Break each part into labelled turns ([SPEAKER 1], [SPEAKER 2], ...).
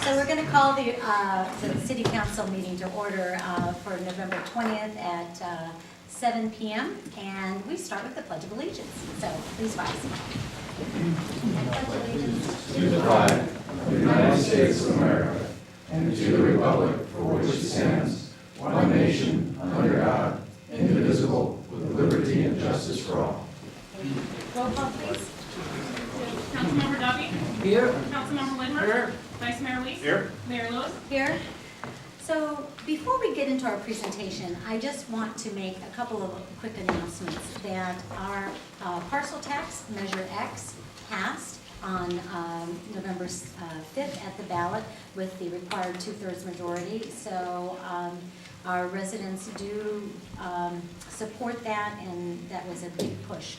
[SPEAKER 1] So we're going to call the City Council meeting to order for November 20th at 7 p.m. And we start with the Pledge of Allegiance. So please rise. I pledge allegiance
[SPEAKER 2] To the flag of the United States of America and to the republic for which it stands, one nation, under God, indivisible, with liberty and justice for all.
[SPEAKER 1] Roll call, please.
[SPEAKER 3] Councilmember Duffy?
[SPEAKER 4] Here.
[SPEAKER 3] Councilmember Lidmer?
[SPEAKER 4] Here.
[SPEAKER 3] Vice Mayor Weiss?
[SPEAKER 4] Here.
[SPEAKER 3] Mayor Lewis?
[SPEAKER 1] Here. So before we get into our presentation, I just want to make a couple of quick announcements that our parcel tax, Measure X, passed on November 5th at the ballot with the required 2/3 majority. So our residents do support that, and that was a big push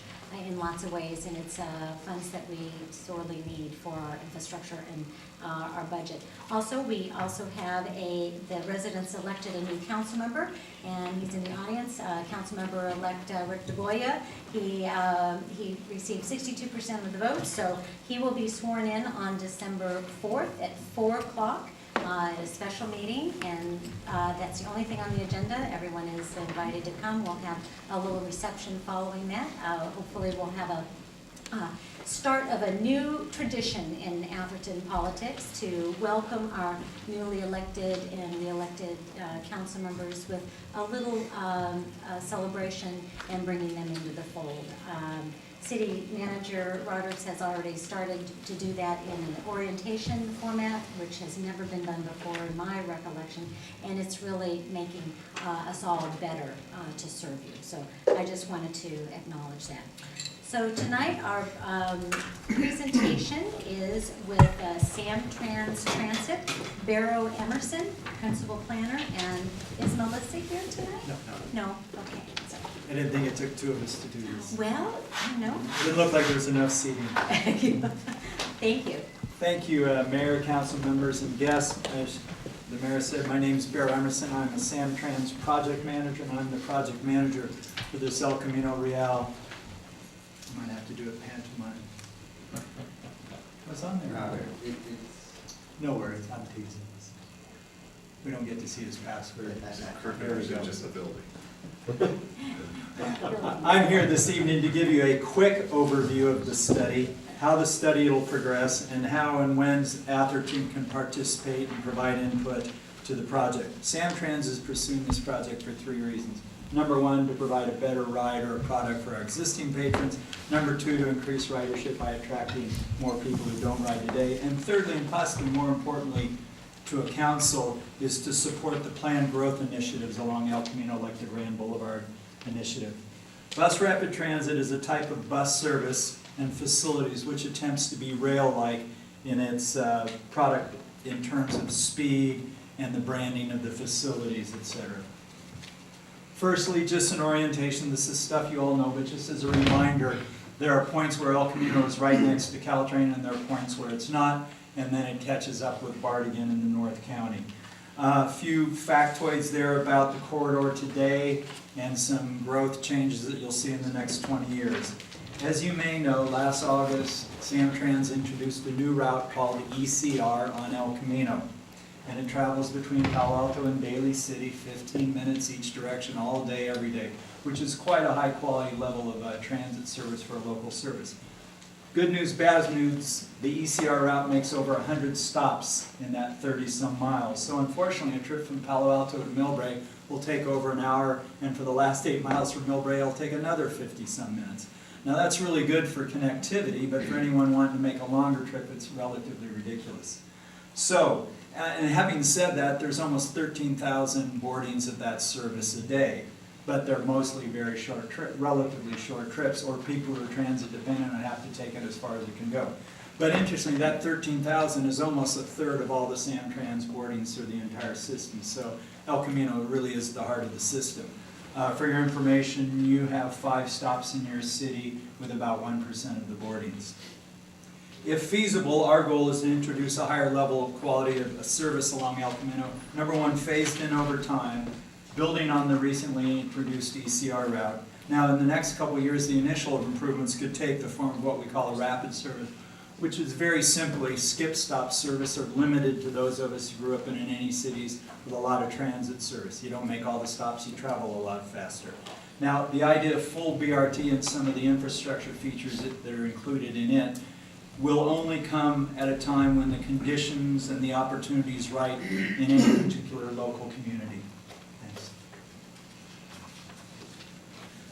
[SPEAKER 1] in lots of ways, and it's funds that we sorely need for our infrastructure and our budget. Also, we also have the residents elected a new council member, and he's in the audience, Councilmember-elect Rick DeGoya. He received 62% of the vote, so he will be sworn in on December 4th at 4 o'clock. At a special meeting, and that's the only thing on the agenda. Everyone is invited to come. We'll have a little reception following that. Hopefully we'll have a start of a new tradition in Atherton politics to welcome our newly elected and re-elected council members with a little celebration and bringing them into the fold. City Manager Roberts has already started to do that in an orientation format, which has never been done before in my recollection, and it's really making us all better to serve you. So I just wanted to acknowledge that. So tonight our presentation is with SamTrans Transit, Barrow Emerson, Principal Planner, and is Melissa here tonight? No, okay. So.
[SPEAKER 4] I didn't think it took two of us to do this.
[SPEAKER 1] Well, I know.
[SPEAKER 4] It didn't look like there was enough seating.
[SPEAKER 1] Thank you.
[SPEAKER 4] Thank you, Mayor, council members, and guests. As the mayor said, my name's Barrow Emerson. I'm a SamTrans project manager, and I'm the project manager for this El Camino Real. I might have to do a pantomime. What's on there? No worries, I'm teasing. We don't get to see his password. There we go.
[SPEAKER 2] Just a building.
[SPEAKER 4] I'm here this evening to give you a quick overview of the study, how the study will progress, and how and when Atherton can participate and provide input to the project. SamTrans is pursuing this project for 3 reasons. Number 1, to provide a better ride or a product for our existing patrons. Number 2, to increase ridership by attracting more people who don't ride today. And thirdly, and possibly more importantly, to a council, is to support the planned growth initiatives along El Camino, like the Grand Boulevard initiative. Bus rapid transit is a type of bus service and facilities which attempts to be rail-like in its product in terms of speed and the branding of the facilities, etc. Firstly, just an orientation. This is stuff you all know, but just as a reminder, there are points where El Camino is right next to Caltrain, and there are points where it's not, and then it catches up with Bardigan in the North County. A few factoids there about the corridor today and some growth changes that you'll see in the next 20 years. As you may know, last August, SamTrans introduced a new route called ECR on El Camino, and it travels between Palo Alto and Daly City, 15 minutes each direction, all day, every day, which is quite a high quality level of transit service for a local service. Good news, bad news, the ECR route makes over 100 stops in that 30-some miles. So unfortunately, a trip from Palo Alto to Millbrae will take over an hour, and for the last 8 miles from Millbrae, it'll take another 50-some minutes. Now that's really good for connectivity, but for anyone wanting to make a longer trip, it's relatively ridiculous. So, and having said that, there's almost 13,000 boardings of that service a day. But they're mostly very short relatively short trips, or people who are transit dependent and have to take it as far as it can go. But interestingly, that 13,000 is almost 1/3 of all the SamTrans boardings through the entire system. So El Camino really is the heart of the system. For your information, you have 5 stops in your city with about 1% of the boardings. If feasible, our goal is to introduce a higher level of quality of service along El Camino. Number 1, phased in over time, building on the recently introduced ECR route. Now, in the next couple of years, the initial improvements could take the form of what we call a rapid service which is very simply skip-stop service are limited to those of us who grew up in any cities with a lot of transit service. You don't make all the stops, you travel a lot faster. Now, the idea of full BRT and some of the infrastructure features that are included in it will only come at a time when the conditions and the opportunities right in any particular local community. Thanks.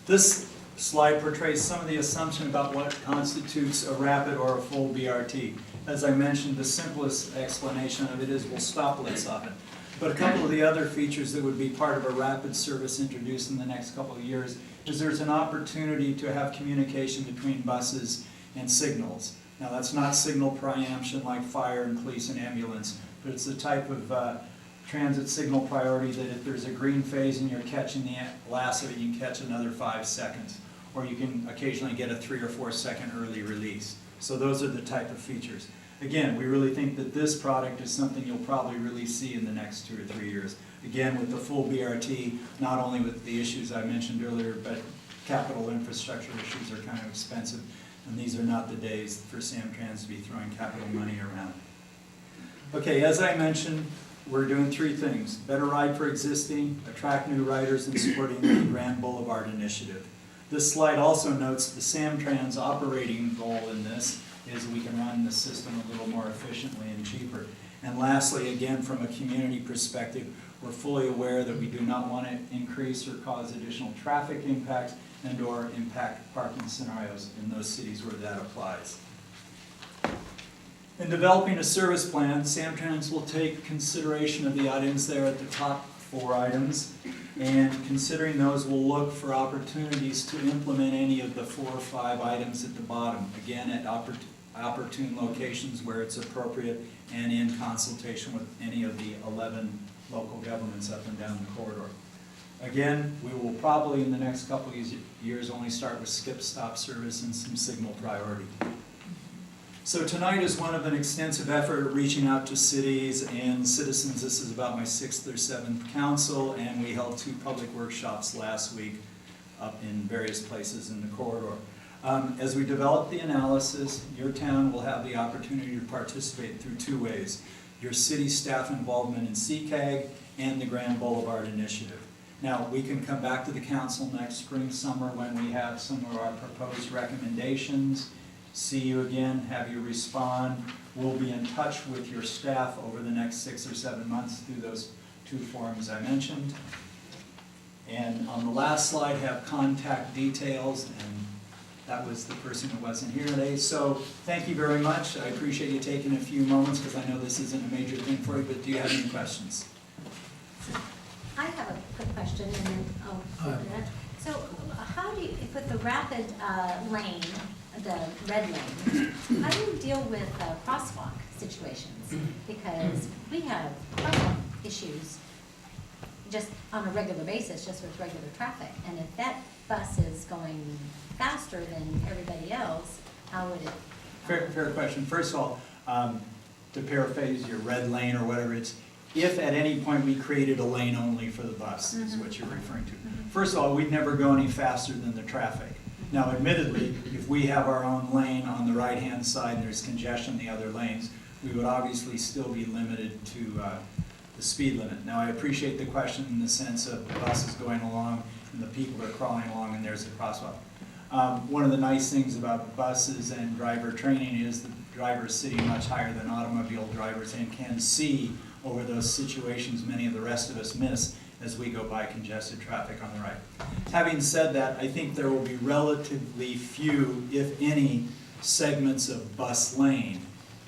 [SPEAKER 4] This slide portrays some of the assumption about what constitutes a rapid or a full BRT. As I mentioned, the simplest explanation of it is we'll stop less often. But a couple of the other features that would be part of a rapid service introduced in the next couple of years is there's an opportunity to have communication between buses and signals. Now, that's not signal preemption like fire and police and ambulance, but it's the type of transit signal priority that if there's a green phase and you're catching the last of it, you can catch another 5 seconds. Or you can occasionally get a 3 or 4 second early release. So those are the type of features. Again, we really think that this product is something you'll probably really see in the next 2 or 3 years. Again, with the full BRT, not only with the issues I mentioned earlier, but capital infrastructure issues are kind of expensive. And these are not the days for SamTrans to be throwing capital money around. Okay, as I mentioned, we're doing 3 things. Better ride for existing, attract new riders, and supporting the Grand Boulevard Initiative. This slide also notes the SamTrans operating goal in this is we can run the system a little more efficiently and cheaper. And lastly, again, from a community perspective, we're fully aware that we do not want to increase or cause additional traffic impacts and or impact parking scenarios in those cities where that applies. In developing a service plan, SamTrans will take consideration of the items there at the top 4 items, and considering those, we'll look for opportunities to implement any of the 4 or 5 items at the bottom, again at opportune locations where it's appropriate and in consultation with any of the 11 local governments up and down the corridor. Again, we will probably in the next couple of years only start with skip-stop service and some signal priority. So tonight is one of an extensive effort at reaching out to cities and citizens. This is about my 6th or 7th council, and we held 2 public workshops last week up in various places in the corridor. As we develop the analysis, your town will have the opportunity to participate through 2 ways. Your city staff involvement in CCAG and the Grand Boulevard Initiative. Now, we can come back to the council next spring, summer when we have some of our proposed recommendations, see you again, have you respond. We'll be in touch with your staff over the next 6 or 7 months through those 2 forums I mentioned. And on the last slide have contact details, and that was the person who wasn't here today. So thank you very much. I appreciate you taking a few moments because I know this isn't a major thing for you, but do you have any questions?
[SPEAKER 1] I have a quick question, and then so how do you, with the rapid lane, the red lane, how do you deal with crosswalk situations? Because we have crosswalk issues just on a regular basis, just with regular traffic. And if that bus is going faster than everybody else, how would it?
[SPEAKER 4] Fair question. First of all, to paraphrase your red lane or whatever it's, if at any point we created a lane only for the bus, is what you're referring to. First of all, we'd never go any faster than the traffic. Now, admittedly, if we have our own lane on the right-hand side and there's congestion in the other lanes, we would obviously still be limited to the speed limit. Now, I appreciate the question in the sense of the bus is going along and the people are crawling along and there's a crosswalk. One of the nice things about buses and driver training is the driver is sitting much higher than automobile drivers and can see over those situations many of the rest of us miss as we go by congested traffic on the right. Having said that, I think there will be relatively few, if any, segments of bus lane.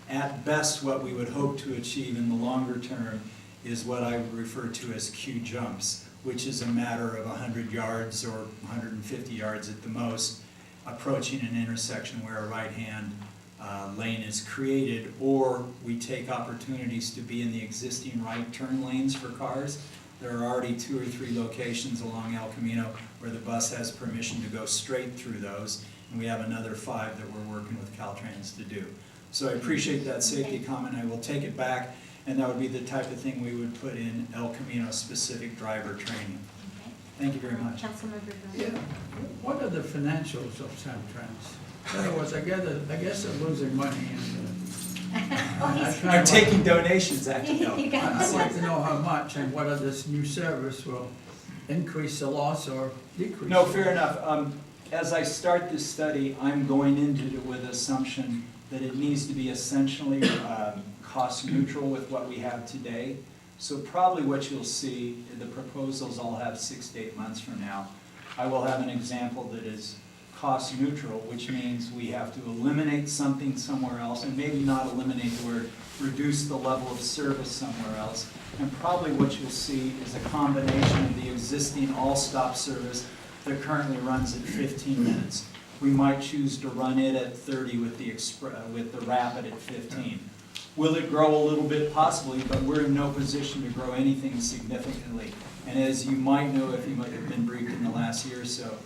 [SPEAKER 4] At best, what we would hope to achieve in the longer term is what I would refer to as Q jumps, which is a matter of 100 yards or 150 yards at the most, approaching an intersection where a right-hand lane is created, or we take opportunities to be in the existing right turn lanes for cars. There are already 2 or 3 locations along El Camino where the bus has permission to go straight through those, and we have another 5 that we're working with Caltrans to do. So I appreciate that safety comment. I will take it back, and that would be the type of thing we would put in El Camino specific driver training.
[SPEAKER 1] Okay.
[SPEAKER 4] Thank you very much.
[SPEAKER 1] Councilmember
[SPEAKER 2] Yeah. What are the financials of SamTrans?
[SPEAKER 5] In other words, I guess they're losing money,
[SPEAKER 1] Oh, he's,
[SPEAKER 4] I'm taking donations, actually.
[SPEAKER 1] you
[SPEAKER 4] No.
[SPEAKER 5] I'd
[SPEAKER 1] got
[SPEAKER 5] like to know how much and whether this new service will increase the loss or decrease.
[SPEAKER 4] No,
[SPEAKER 5] the
[SPEAKER 4] fair
[SPEAKER 5] loss.
[SPEAKER 4] enough. As I start this study, I'm going into it with the assumption that it needs to be essentially cost neutral with what we have today. So probably what you'll see, the proposals I'll have 6 to 8 months from now, I will have an example that is cost neutral, which means we have to eliminate something somewhere else, and maybe not eliminate the word, reduce the level of service somewhere else. And probably what you'll see is a combination of the existing all-stop service that currently runs at 15 minutes. We might choose to run it at 30 with the rapid at 15. Will it grow a little bit? Possibly, but we're in no position to grow anything significantly. And as you might know, if you might have been briefed in the last year or so,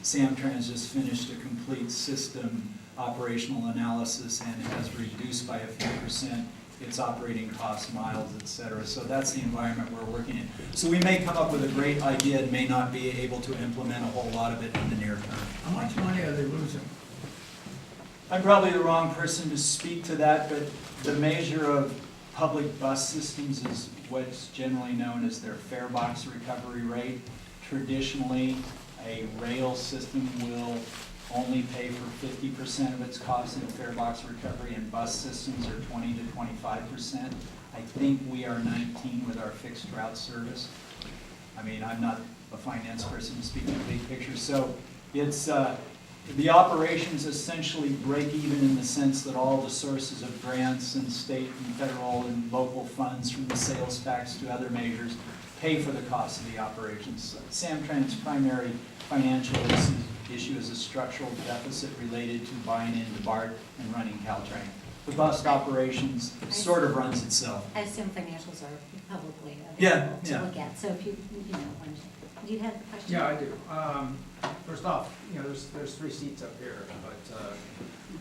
[SPEAKER 4] SamTrans just finished a complete system operational analysis and has reduced by a few percent its operating costs, miles, et cetera. So that's the environment we're working in. So we may come up with a great idea and may not be able to implement a whole lot of it in the near term.
[SPEAKER 5] How much money are they losing?
[SPEAKER 4] I'm probably the wrong person to speak to that, but the measure of public bus systems is what's generally known as their fare box recovery rate. Traditionally, a rail system will only pay for 50% of its costs in fare box recovery, and bus systems are 20 to 25%. I think we are 19 with our fixed route service. I mean, I'm not a finance person to speak to the big picture, so it's the operations essentially break even in the sense that all the sources of grants and state and federal and local funds from the sales tax to other measures pay for the cost of the operations. SamTrans' primary financial issue is a structural deficit related to buying into BART and running Caltrain. The bus operations sort of runs itself.
[SPEAKER 1] I assume financials are publicly
[SPEAKER 4] Yeah,
[SPEAKER 1] available to
[SPEAKER 4] yeah.
[SPEAKER 1] look at, so if you you had a question?
[SPEAKER 6] Yeah, I do. First off, there's 3 seats up here,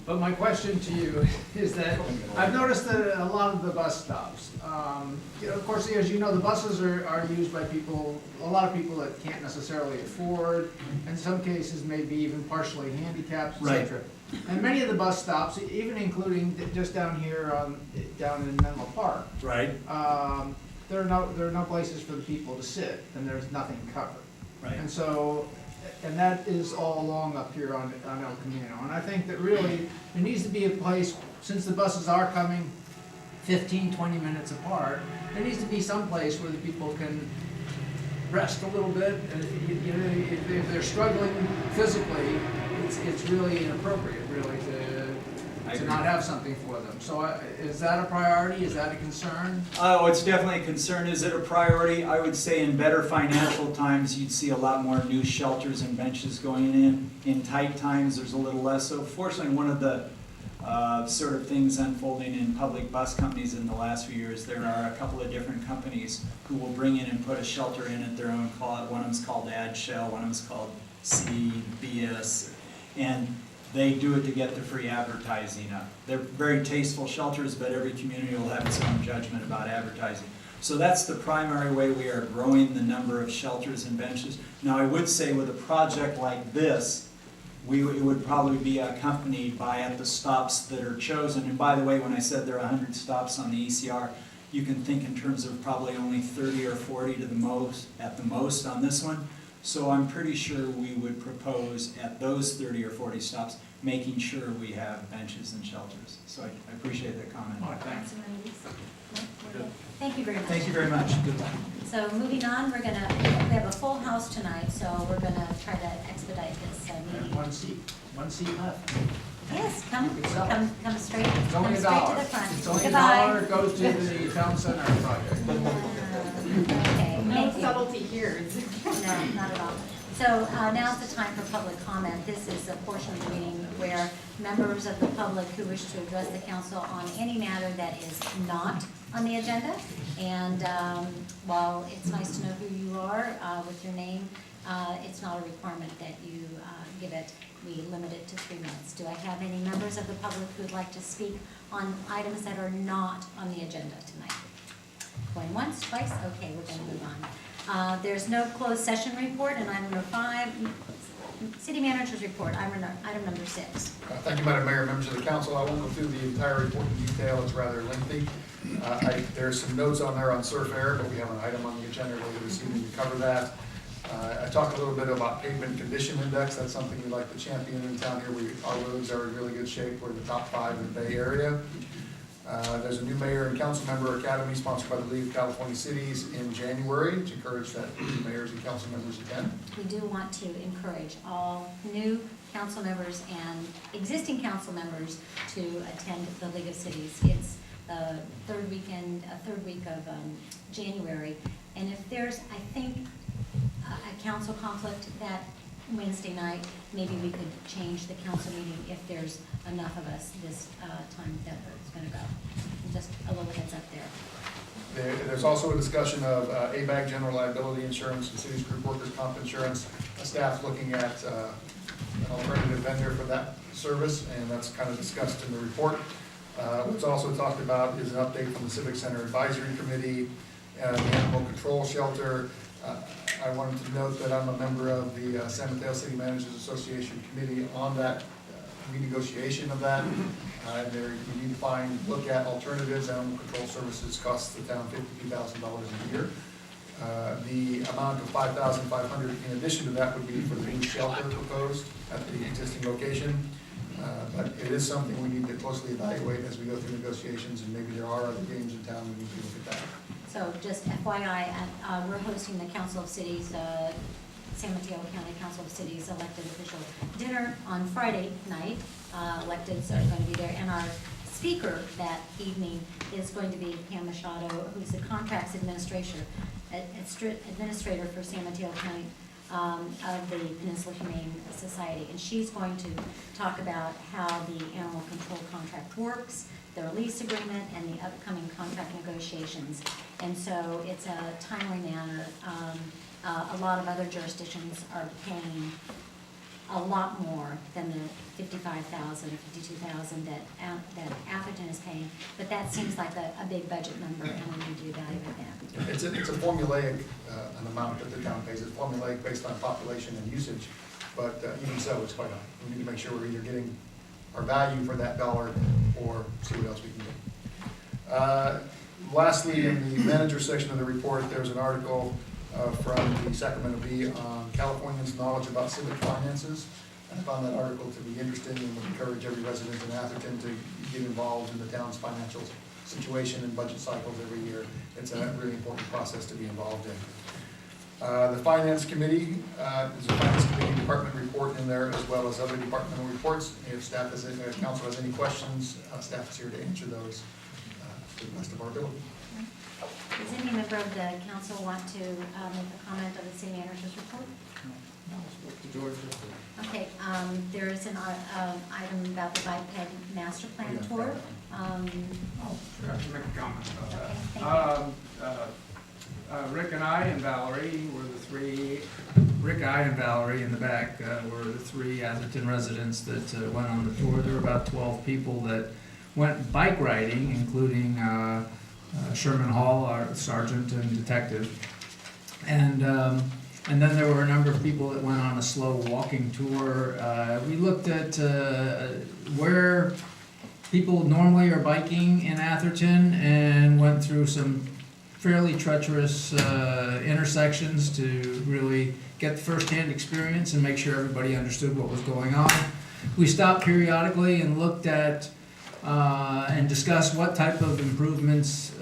[SPEAKER 6] but my question to you is that I've noticed that a lot of the bus stops, of course, as you know, the buses are used by a lot of people that can't necessarily afford, in some cases maybe even partially handicapped,
[SPEAKER 4] Right.
[SPEAKER 6] etc. And many of the bus stops, even including just down here down in Menlo Park,
[SPEAKER 4] Right.
[SPEAKER 6] there are no places for the people to sit, and there's nothing covered.
[SPEAKER 4] Right.
[SPEAKER 6] And so, and that is all along up here on El Camino. And I think that really, there needs to be a place, since the buses are coming 15, 20 minutes apart, there needs to be some place where the people can rest a little bit. If they're struggling physically, it's really inappropriate, really, to not have something for them. So is that a priority? Is that a concern?
[SPEAKER 4] Oh, it's definitely a concern. Is it a priority? I would say in better financial times, you'd see a lot more new shelters and benches going in. In tight times, there's a little less. So fortunately, one of the sort of things unfolding in public bus companies in the last few years, there are a couple of different companies who will bring in and put a shelter in at their own cost. One of them's called AdShell, one of them's called CBS, and they do it to get the free advertising up. They're very tasteful shelters, but every community will have its own judgment about advertising. So that's the primary way we are growing the number of shelters and benches. Now, I would say with a project like this, it would probably be accompanied by at the stops that are chosen. And by the way, when I said there are 100 stops on the ECR, you can think in terms of probably only 30 or 40 to the most, at the most on this one. So I'm pretty sure we would propose at those 30 or 40 stops, making sure we have benches and shelters. So I appreciate that comment.
[SPEAKER 5] Oh, thanks.
[SPEAKER 1] Thank you very much.
[SPEAKER 4] Thank you very much. Good luck.
[SPEAKER 1] So moving on, we have a full house tonight, so we're gonna try to expedite this meeting.
[SPEAKER 6] One seat left.
[SPEAKER 1] Yes, come
[SPEAKER 6] You can sell it.
[SPEAKER 1] straight,
[SPEAKER 6] It's
[SPEAKER 1] come
[SPEAKER 6] only
[SPEAKER 1] straight to
[SPEAKER 6] $1.
[SPEAKER 1] the front.
[SPEAKER 6] It's only
[SPEAKER 1] Goodbye.
[SPEAKER 6] $1, it goes to the town center project.
[SPEAKER 1] Okay,
[SPEAKER 3] No
[SPEAKER 1] thank you.
[SPEAKER 3] subtlety here.
[SPEAKER 1] No, not at all. So now's the time for public comment. This is a portion of the meeting where members of the public who wish to address the council on any matter that is not on the agenda. And while it's nice to know who you are with your name, it's not a requirement that you give it. We limit it to 3 minutes. Do I have any members of the public who would like to speak on items that are not on the agenda tonight? Going once, twice? Okay, we're going to move on. There's no closed session report, and item number 5, City Manager's Report, item number 6.
[SPEAKER 2] Thank you, Madam Mayor, members of the council. I won't go through the entire report in detail. It's rather lengthy. There's some notes on there on surf air, but we have an item on the agenda later this evening to cover that. I talked a little bit about pavement condition index. That's something we like to champion in town here. Our roads are in really good shape. We're in the top 5 in the Bay Area. There's a new mayor and council member academy sponsored by the League of California Cities in January to encourage that new mayors and council members attend.
[SPEAKER 1] We do want to encourage all new council members and existing council members to attend the League of Cities. It's the third week of January. And if there's, I think, a council conflict that Wednesday night, maybe we could change the council meeting if there's enough of us this time that it's going to go. Just a little heads up there.
[SPEAKER 2] There's also a discussion of ABAG general liability insurance and city's group workers' comp insurance. Staff looking at an alternative vendor for that service, and that's kind of discussed in the report. What's also talked about is an update from the Civic Center Advisory Committee, the Animal Control Shelter. I wanted to note that I'm a member of the San Mateo City Managers Association Committee on that renegotiation of that. We need to look at alternatives. Animal control services costs the town $52,000 a year. The amount of $5,500 in addition to that would be for the new shelter proposed at the existing location. But it is something we need to closely evaluate as we go through negotiations, and maybe there are other games in town we need to look at that.
[SPEAKER 1] So just FYI, we're hosting the Council of Cities, San Mateo County Council of Cities elected official dinner on Friday night. Electeds are going to be there, and our speaker that evening is going to be Pam Machado, who's the contracts administrator for San Mateo County of the Peninsula Humane Society, and she's going to talk about how the animal control contract works, their lease agreement, and the upcoming contract negotiations. And so it's a timely manner. A lot of other jurisdictions are paying a lot more than the $55,000 or $52,000 that Atherton is paying, but that seems like a big budget number, and we need to evaluate that.
[SPEAKER 2] It's a formulaic an amount that the town pays. It's formulaic based on population and usage, but even so, it's quite high. We need to make sure we're either getting our value for that dollar or see what else we can get. Lastly, in the manager section of the report, there's an article from the Sacramento Bee on Californians' knowledge about civic finances. And I found that article to be interesting and would encourage every resident in Atherton to get involved in the town's financial situation and budget cycles every year. It's a really important process to be involved in. The Finance Committee, there's a Finance Committee department report in there as well as other departmental reports. If staff has, if council has any questions, staff is here to answer those to the best of our ability.
[SPEAKER 1] Does any member of the council want to make a comment on the city manager's report? Okay, there is an item about the biped master plan tour.
[SPEAKER 7] Oh, sure, I can make a comment about
[SPEAKER 1] Okay,
[SPEAKER 7] that.
[SPEAKER 1] thank you.
[SPEAKER 7] Rick and I and Valerie were the three, Rick, I, and Valerie in the back were the three Atherton residents that went on the tour. There were about 12 people that went bike riding, including Sherman Hall, our sergeant and detective. And then there were a number of people that went on a slow walking tour. We looked at where people normally are biking in Atherton and went through some fairly treacherous intersections to really get the first-hand experience and make sure everybody understood what was going on. We stopped periodically and looked at and discussed what type of improvements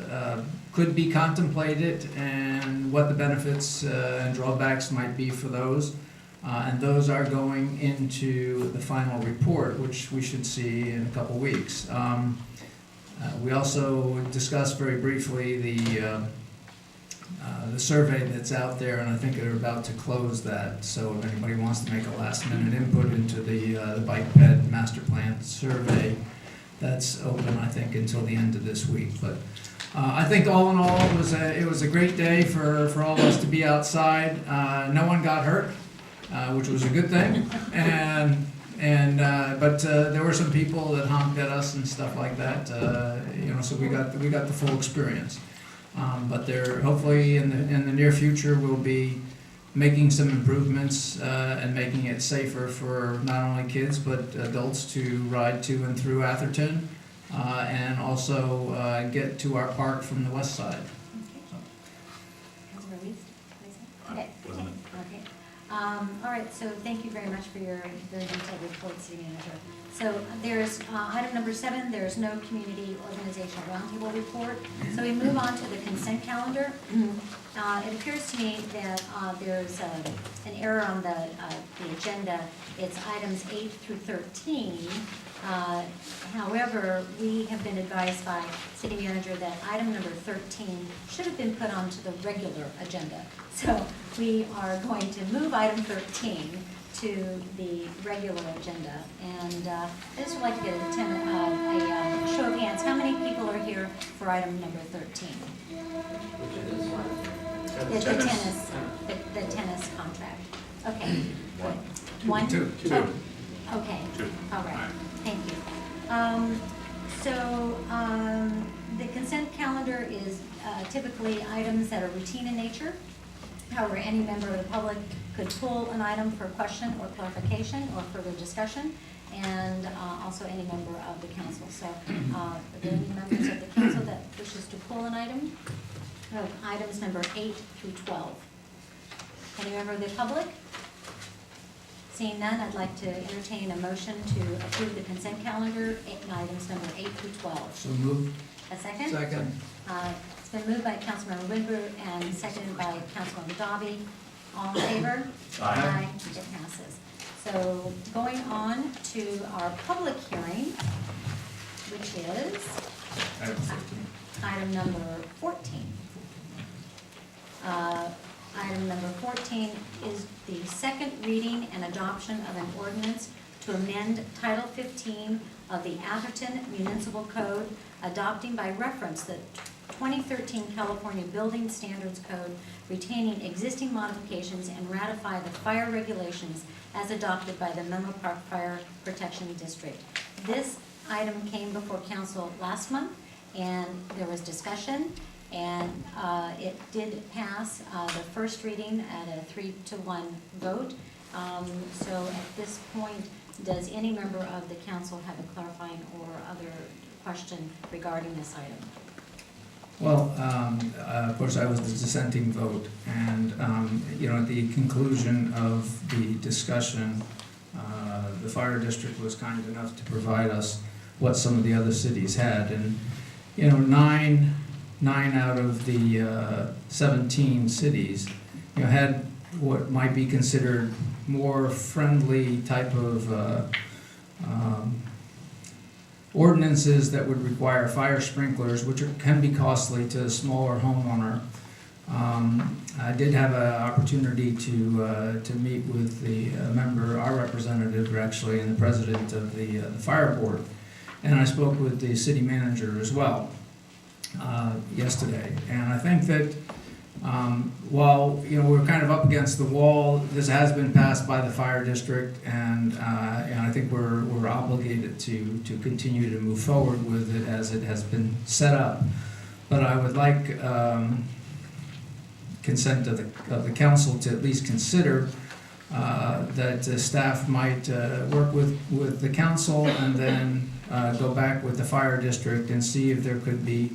[SPEAKER 7] could be contemplated and what the benefits and drawbacks might be for those. And those are going into the final report, which we should see in a couple weeks. We also discussed very briefly the survey that's out there, and I think they're about to close that. So if anybody wants to make a last-minute input into the bike bed master plan survey, that's open, I think, until the end of this week. But I think all in all, it was a great day for all of us to be outside. No one got hurt, which was a good thing, but there were some people that honked at us and stuff like that. So we got the full experience. But there, hopefully, in the near future, we'll be making some improvements and making it safer for not only kids but adults to ride to and through Atherton, and also get to our park from the west side.
[SPEAKER 1] Councilmember Weiss? Okay. Okay. All right, so thank you very much for your very detailed report, City Manager. So there's item number 7, there's no community organizational roundtable report. So we move on to the consent calendar. It appears to me that there's an error on the agenda. It's items 8 through 13. However, we have been advised by City Manager that item number 13 should have been put onto the regular agenda. So we are going to move item 13 to the regular agenda. And I just would like to get a show of hands. How many people are here for item number 13? The tennis contract. Okay. One?
[SPEAKER 7] Two.
[SPEAKER 1] Oh, okay. All right. Thank you. The consent calendar is typically items that are routine in nature. However, any member of the public could pull an item for question or clarification or further discussion, and also any member of the council. So are there any members of the council that wishes to pull an item? Items number 8 through 12. Any member of the public? Seeing none, I'd like to entertain a motion to approve the consent calendar, items number 8 through 12.
[SPEAKER 7] So moved.
[SPEAKER 1] A second?
[SPEAKER 7] Second.
[SPEAKER 1] It's been moved by Councilmember Whitmer and seconded by Councilmember Dobby. All in favor?
[SPEAKER 4] Aye.
[SPEAKER 1] It passes. So going on to our public hearing, which is item number 14. Item number 14 is the second reading and adoption of an ordinance to amend Title 15 of the Atherton Municipal Code, adopting by reference the 2013 California Building Standards Code, retaining existing modifications, and ratify the fire regulations as adopted by the Menlo Park Fire Protection District. This item came before council last month, and there was discussion, and it did pass the first reading at a 3-to-1 vote. So at this point, does any member of the council have a clarifying or other question regarding this item?
[SPEAKER 7] Well, of course, I was the dissenting vote, and, at the conclusion of the discussion, the fire district was kind enough to provide us what some of the other cities had, and, 9 out of the 17 cities, had what might be considered more friendly type of ordinances that would require fire sprinklers, which can be costly to a smaller homeowner. I did have an opportunity to meet with the member, our representative actually, and the president of the fire board, and I spoke with the city manager as well yesterday. And I think that while we're kind of up against the wall, this has been passed by the fire district, and I think we're obligated to continue to move forward with it as it has been set up. But I would like consent of the council to at least consider that staff might work with the council and then go back with the fire district and see if there could be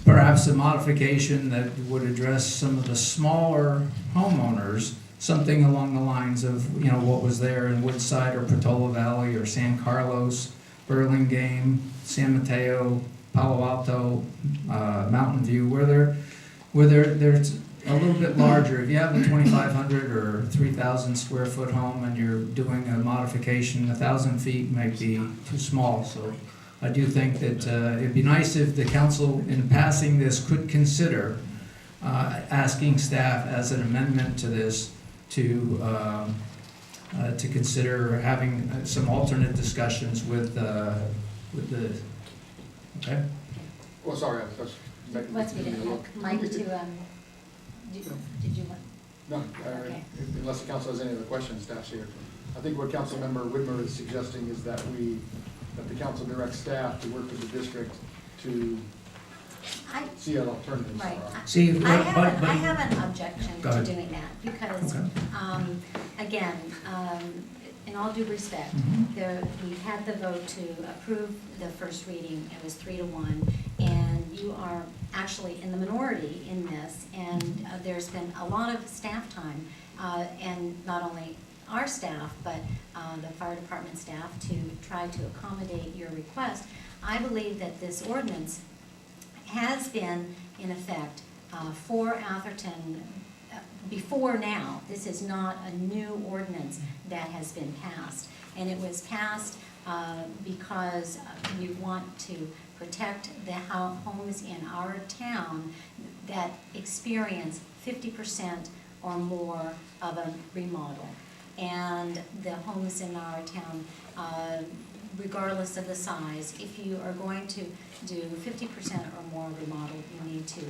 [SPEAKER 7] perhaps a modification that would address some of the smaller homeowners, something along the lines of, what was there in Woodside or Portola Valley or San Carlos, Burlingame, San Mateo, Palo Alto, Mountain View, where there's a little bit larger. If you have a 2,500 or 3,000 square foot home and you're doing a modification, 1,000 feet might be too small. So I do think that it'd be nice if the council, in passing this, could consider asking staff as an amendment to this to consider having some alternate discussions with the. Okay.
[SPEAKER 2] Well, sorry, that's.
[SPEAKER 1] What's me to Mike to, did you want?
[SPEAKER 2] No,
[SPEAKER 1] Okay.
[SPEAKER 2] unless the council has any other questions, staff's here. I think what Councilmember Whitmer is suggesting is that the council directs staff to work with the district to
[SPEAKER 1] I,
[SPEAKER 2] see what alternatives
[SPEAKER 1] right.
[SPEAKER 2] are.
[SPEAKER 7] See,
[SPEAKER 1] I have,
[SPEAKER 7] but-
[SPEAKER 1] I have an objection
[SPEAKER 7] Go
[SPEAKER 1] to
[SPEAKER 7] ahead.
[SPEAKER 1] doing that, because,
[SPEAKER 7] Okay.
[SPEAKER 1] again, in all due respect,
[SPEAKER 7] Mhm.
[SPEAKER 1] we had the vote to approve the first reading, it was 3-1, and you are actually in the minority in this, and there's been a lot of staff time, and not only our staff, but the fire department staff, to try to accommodate your request. I believe that this ordinance has been in effect for Atherton before now. This is not a new ordinance that has been passed. And it was passed because we want to protect the homes in our town that experience 50% or more of a remodel. And the homes in our town, regardless of the size, if you are going to do 50% or more remodel, you need to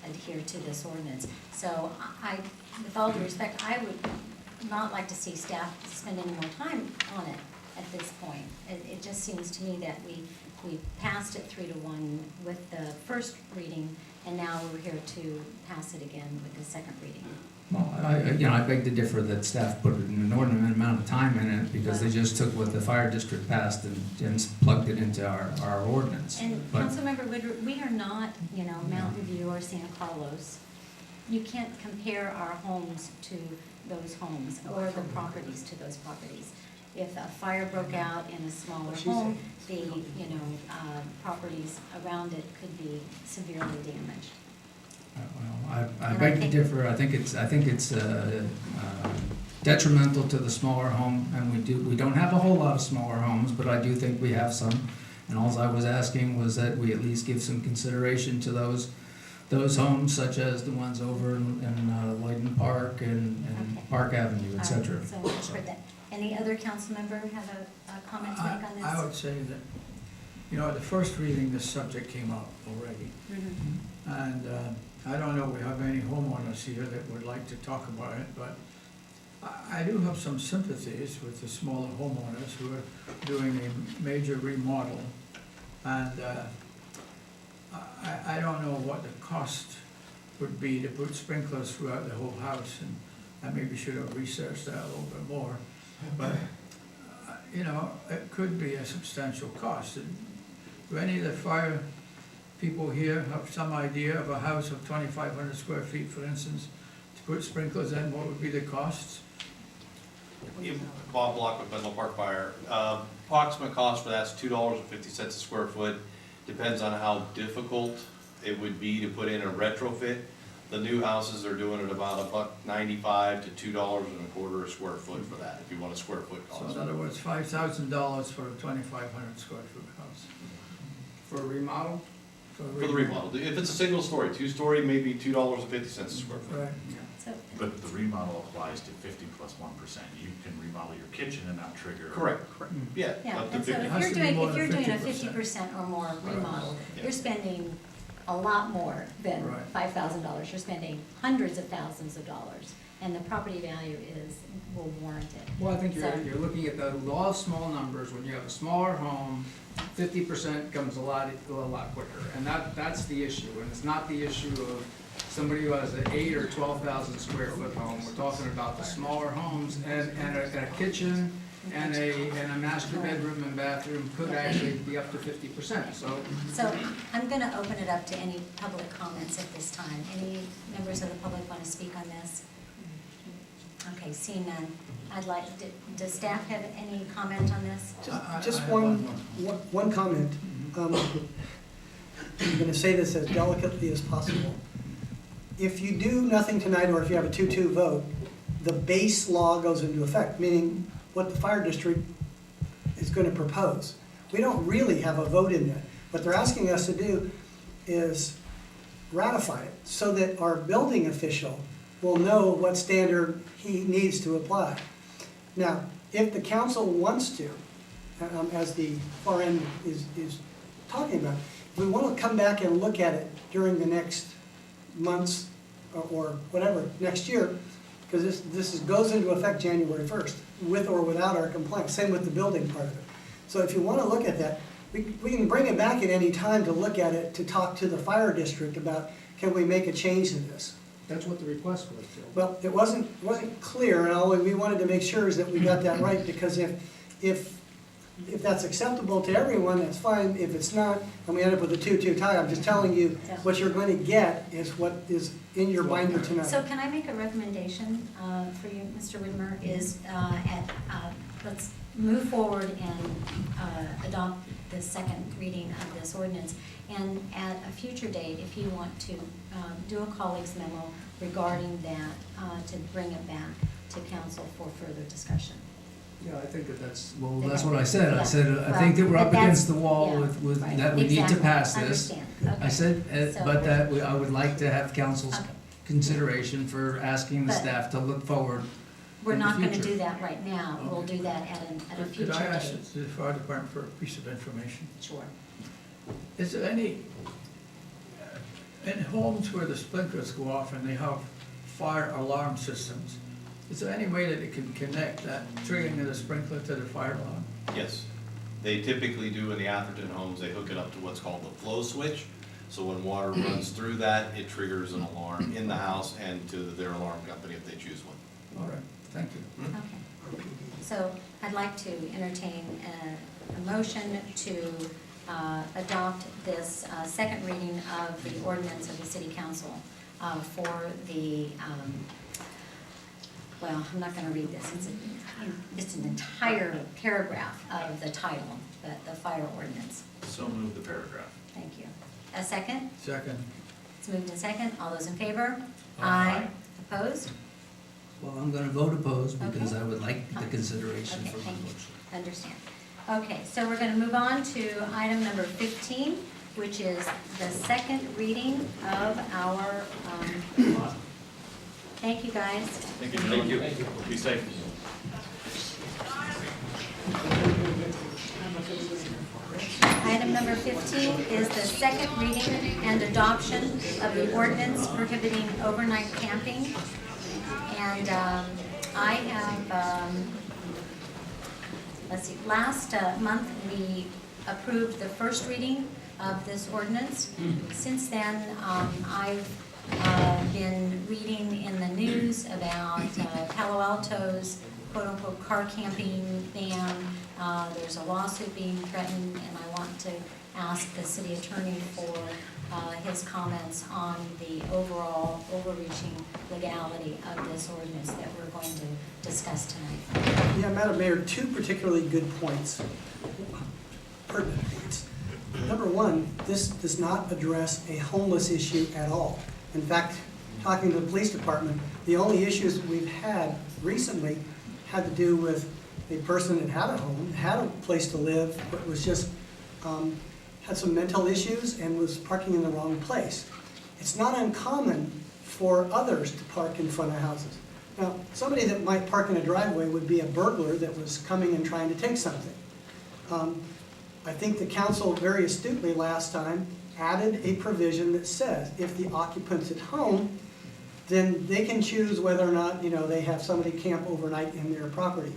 [SPEAKER 1] adhere to this ordinance. So I, with all due respect, I would not like to see staff spend any more time on it at this point. It just seems to me that we passed it 3-1 with the first reading, and now we're here to pass it again with the second reading.
[SPEAKER 7] Well, I beg to differ that staff put an inordinate amount of time in it, because they just took what the fire district passed and plugged it into our ordinance.
[SPEAKER 1] And
[SPEAKER 7] But-
[SPEAKER 1] Councilmember Woodruff, we are not, Mountain View or Santa Carlos. You can't compare our homes to those homes or the properties to those properties. If a fire broke out in a smaller home, the, properties around it could be severely damaged.
[SPEAKER 7] Well, I
[SPEAKER 1] And
[SPEAKER 7] beg
[SPEAKER 1] I
[SPEAKER 7] to
[SPEAKER 1] think-
[SPEAKER 7] differ. I think it's detrimental to the smaller home, and we don't have a whole lot of smaller homes, but I do think we have some. And all I was asking was that we at least give some consideration to those homes, such as the ones over in Lloyden Park and
[SPEAKER 1] Okay.
[SPEAKER 7] Park Avenue, et cetera.
[SPEAKER 1] So much for that. Any other council member have a comment to make on this?
[SPEAKER 5] I would say that, at the first reading, this subject came up already.
[SPEAKER 1] Mhm.
[SPEAKER 5] And I don't know if we have any homeowners here that would like to talk about it, but I do have some sympathies with the smaller homeowners who are doing a major remodel. And I don't know what the cost would be to put sprinklers throughout the whole house, and I maybe should have researched that a little bit more. But, it could be a substantial cost. Do any of the fire people here have some idea of a house of 2,500 square feet, for instance, to put sprinklers in? What would be the costs?
[SPEAKER 8] Bob Block with Menlo Park Fire. Approximate cost for that's $2.50 a square foot. Depends on how difficult it would be to put in a retrofit. The new houses are doing it about $1.95 to $2.25 a square foot for that, if you want a square foot
[SPEAKER 5] So
[SPEAKER 8] cost.
[SPEAKER 5] in other words, $5,000 for a 2,500 square foot house.
[SPEAKER 6] For a remodel?
[SPEAKER 8] For the remodel. If it's a single story, 2-story, maybe $2.50 a square foot.
[SPEAKER 5] Right.
[SPEAKER 1] So,
[SPEAKER 9] But the remodel applies to 50 plus 1%. You can remodel your kitchen and not trigger.
[SPEAKER 8] Correct. Yeah.
[SPEAKER 1] yeah,
[SPEAKER 8] Up to
[SPEAKER 1] and so
[SPEAKER 8] 50.
[SPEAKER 5] has
[SPEAKER 1] if
[SPEAKER 5] to be more
[SPEAKER 1] you're
[SPEAKER 5] than
[SPEAKER 1] doing a
[SPEAKER 5] 50%.
[SPEAKER 1] 50% or more remodel,
[SPEAKER 8] Yeah.
[SPEAKER 1] you're spending a lot more than
[SPEAKER 5] Right.
[SPEAKER 1] $5,000. You're spending hundreds of thousands of dollars, and the property value will warrant it.
[SPEAKER 6] Well, I think
[SPEAKER 1] So-
[SPEAKER 6] you're looking at the law of small numbers. When you have a smaller home, 50% comes a lot quicker, and that's the issue. And it's not the issue of somebody who has an 8,000 or 12,000 square foot home. We're talking about the smaller homes, and a kitchen and a master bedroom and bathroom could actually be up to 50%. So
[SPEAKER 1] So I'm going to open it up to any public comments at this time. Any members of the public want to speak on this? Okay, seeing none. Does staff have any comment on this?
[SPEAKER 10] Just
[SPEAKER 5] I have
[SPEAKER 10] one comment. I'm going to say this as delicately as possible. If you do nothing tonight, or if you have a 2-2 vote, the base law goes into effect, meaning what the fire district is going to propose. We don't really have a vote in that. What they're asking us to do is ratify it so that our building official will know what standard he needs to apply. Now, if the council wants to, as the far end is talking about, if we want to come back and look at it during the next months or whatever, next year, because this goes into effect January 1st, with or without our complaint, same with the building part of it. So if you want to look at that, we can bring it back at any time to look at it, to talk to the fire district about, can we make a change to this?
[SPEAKER 6] That's what the request was, Joe.
[SPEAKER 10] Well, it wasn't clear, and all we wanted to make sure is that we got that right, because if that's acceptable to everyone, that's fine. If it's not, and we end up with a 2-2 tie, I'm just telling you, what you're going to get is what is in your binder tonight.
[SPEAKER 1] So can I make a recommendation for you, Mr. Whitmer, is let's move forward and adopt the second reading of this ordinance. And at a future date, if you want to do a colleague's memo regarding that, to bring it back to council for further discussion.
[SPEAKER 5] Yeah, I think that's,
[SPEAKER 7] Well, that's what I said. I
[SPEAKER 1] Yeah.
[SPEAKER 7] said, I think that we're
[SPEAKER 1] Well,
[SPEAKER 7] up
[SPEAKER 1] but
[SPEAKER 7] against the
[SPEAKER 1] that's-
[SPEAKER 7] wall
[SPEAKER 1] yeah,
[SPEAKER 7] with,
[SPEAKER 1] right.
[SPEAKER 7] that we need to
[SPEAKER 1] Exactly.
[SPEAKER 7] pass this.
[SPEAKER 1] Understand. Okay.
[SPEAKER 7] I said,
[SPEAKER 1] So-
[SPEAKER 7] but that I would like to have council's
[SPEAKER 1] Okay.
[SPEAKER 7] consideration for asking the
[SPEAKER 1] But-
[SPEAKER 7] staff to look forward.
[SPEAKER 1] We're
[SPEAKER 7] in the
[SPEAKER 1] not gonna
[SPEAKER 7] future.
[SPEAKER 1] do that right now. We'll do that at a future
[SPEAKER 5] Could I ask
[SPEAKER 1] date.
[SPEAKER 5] the fire department for a piece of information?
[SPEAKER 1] Sure.
[SPEAKER 5] Is there any, in homes where the sprinklers go off and they have fire alarm systems, is there any way that it can connect that triggering of the sprinkler to the fire alarm?
[SPEAKER 8] Yes. They typically do in the Atherton homes, they hook it up to what's called the flow switch. So when water runs through that, it triggers an alarm in the house and to their alarm company if they choose one.
[SPEAKER 5] All right, thank you.
[SPEAKER 1] Okay. So I'd like to entertain a motion to adopt this second reading of the ordinance of the city council for the, well, I'm not gonna read this. It's an entire paragraph of the title, the fire ordinance.
[SPEAKER 9] So move the paragraph.
[SPEAKER 1] Thank you. A second?
[SPEAKER 5] Second.
[SPEAKER 1] It's moved in second. All those in favor?
[SPEAKER 5] Aye.
[SPEAKER 1] Opposed?
[SPEAKER 7] Well, I'm gonna vote opposed because
[SPEAKER 1] Okay.
[SPEAKER 7] I would like the
[SPEAKER 1] Fine.
[SPEAKER 7] consideration
[SPEAKER 1] Okay,
[SPEAKER 7] for my
[SPEAKER 1] thank you.
[SPEAKER 7] motion.
[SPEAKER 1] Understand. Okay, so we're gonna move on to item number 15, which is the second reading of our, thank you, guys.
[SPEAKER 9] Thank you, gentlemen. Thank you. Be safe.
[SPEAKER 1] Item number 15 is the second reading and adoption of the ordinance prohibiting overnight camping. And I have, let's see, last month we approved the first reading of this ordinance. Since then, I've been reading in the news about Palo Alto's quote-unquote car camping ban. There's a lawsuit being threatened, and I want to ask the city attorney for his comments on the overall overreaching legality of this ordinance that we're going to discuss tonight.
[SPEAKER 10] Yeah, Madam Mayor, two particularly good points. Pertinent points. Number one, this does not address a homeless issue at all. In fact, talking to the police department, the only issues we've had recently had to do with a person that had a home, had a place to live, but was just, had some mental issues and was parking in the wrong place. It's not uncommon for others to park in front of houses. Now, somebody that might park in a driveway would be a burglar that was coming and trying to take something. I think the council very astutely last time added a provision that says if the occupant's at home, then they can choose whether or not, they have somebody camp overnight in their property.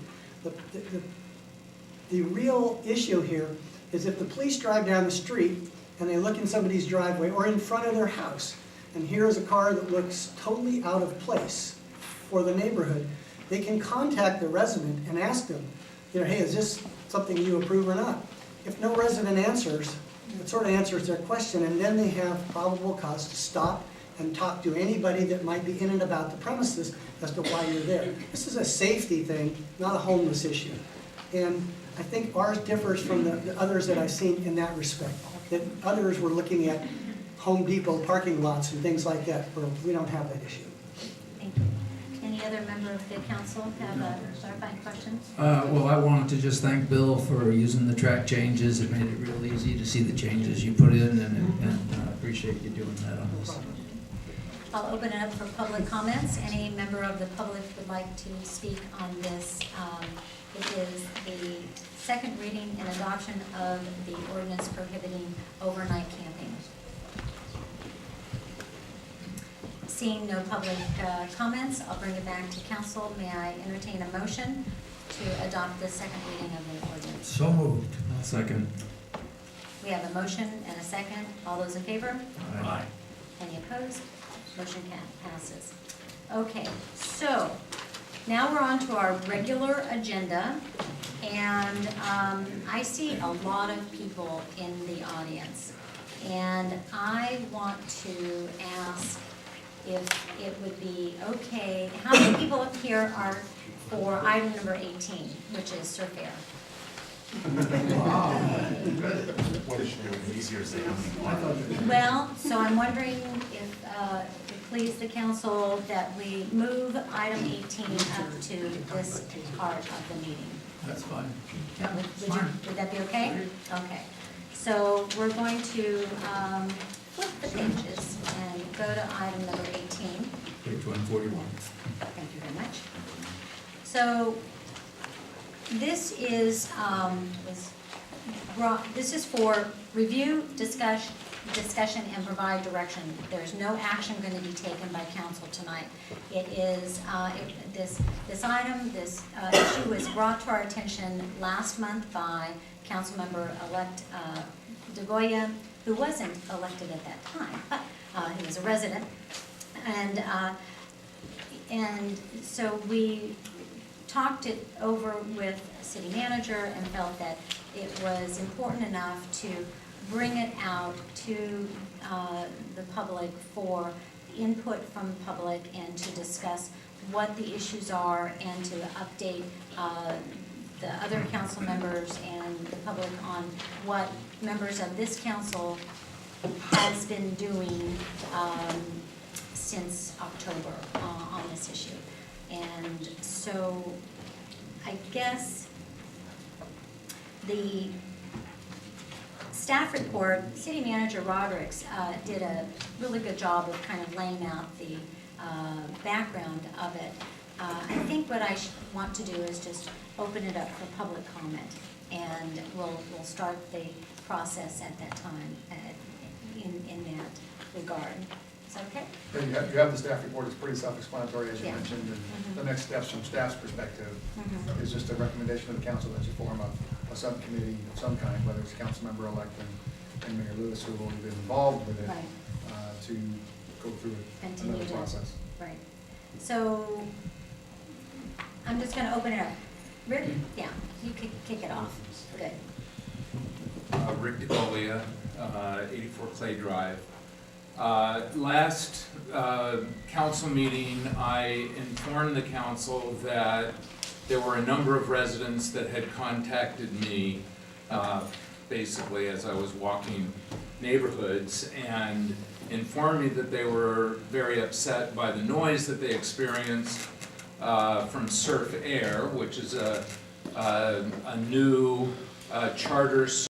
[SPEAKER 10] The real issue here is if the police drive down the street and they look in somebody's driveway or in front of their house, and here is a car that looks totally out of place for the neighborhood, they can contact the resident and ask them, hey, is this something you approve or not? If no resident answers, it sort of answers their question, and then they have probable cause to stop and talk to anybody that might be in and about the premises as to why you're there. This is a safety thing, not a homeless issue. And I think ours differs from the others that I've seen in that respect. That others were looking at Home Depot parking lots and things like that, where we don't have that issue.
[SPEAKER 1] Thank you. Any other member of the council have clarifying questions?
[SPEAKER 7] Well, I wanted to just thank Bill for using the track changes. It made it real easy to see the changes you put in, and appreciate you doing that on this.
[SPEAKER 1] I'll open it up for public comments. Any member of the public would like to speak on this? It is the second reading and adoption of the ordinance prohibiting overnight camping. Seeing no public comments, I'll bring it back to council. May I entertain a motion to adopt the second reading of the ordinance?
[SPEAKER 5] So moved.
[SPEAKER 7] Second.
[SPEAKER 1] We have a motion and a second. All those in favor?
[SPEAKER 9] Aye.
[SPEAKER 1] Any opposed? Motion passes. Okay, so now we're on to our regular agenda, and I see a lot of people in the audience. And I want to ask if it would be okay, how many people up here are for item number 18, which is Surf Air?
[SPEAKER 9] Easier to say how many.
[SPEAKER 1] Well, so I'm wondering if it please the council that we move item 18 up to this part of the meeting.
[SPEAKER 5] That's fine.
[SPEAKER 1] Would that be okay? Okay. So we're going to flip the pages and go to item number 18.
[SPEAKER 5] Page 141.
[SPEAKER 1] Thank you very much. So this is, this is for review, discussion, and provide direction. There's no action going to be taken by council tonight. It is, this item, this issue was brought to our attention last month by Councilmember-elect DeGoya, who wasn't elected at that time, but he was a resident. And so we talked it over with city manager and felt that it was important enough to bring it out to the public for input from the public and to discuss what the issues are and to update the other council members and the public on what members of this council has been doing since October on this issue. And so I guess the staff report, City Manager Rodericks did a really good job of kind of laying out the background of it. I think what I want to do is just open it up for public comment, and we'll start the process at that time in that regard. Is that okay?
[SPEAKER 2] Yeah, you have the staff report, it's pretty self-explanatory, as you
[SPEAKER 1] Yeah.
[SPEAKER 2] mentioned, and
[SPEAKER 1] Mhm.
[SPEAKER 2] the next steps from staff's perspective
[SPEAKER 1] Mhm.
[SPEAKER 2] is just a recommendation of the council that you form a subcommittee of some kind, whether it's council member elect and Mayor Lewis, who will have been involved with it,
[SPEAKER 1] Right.
[SPEAKER 2] to go through
[SPEAKER 1] Continue
[SPEAKER 2] another
[SPEAKER 1] to-
[SPEAKER 2] process.
[SPEAKER 1] Right. So I'm just gonna open it up. Rick, yeah, you kick it off. Good.
[SPEAKER 11] Rick DeGolia, 84 Clay Drive. Last council meeting, I informed the council that there were a number of residents that had contacted me, basically as I was walking neighborhoods, and informed me that they were very upset by the noise that they experienced from Surf Air, which is a new charter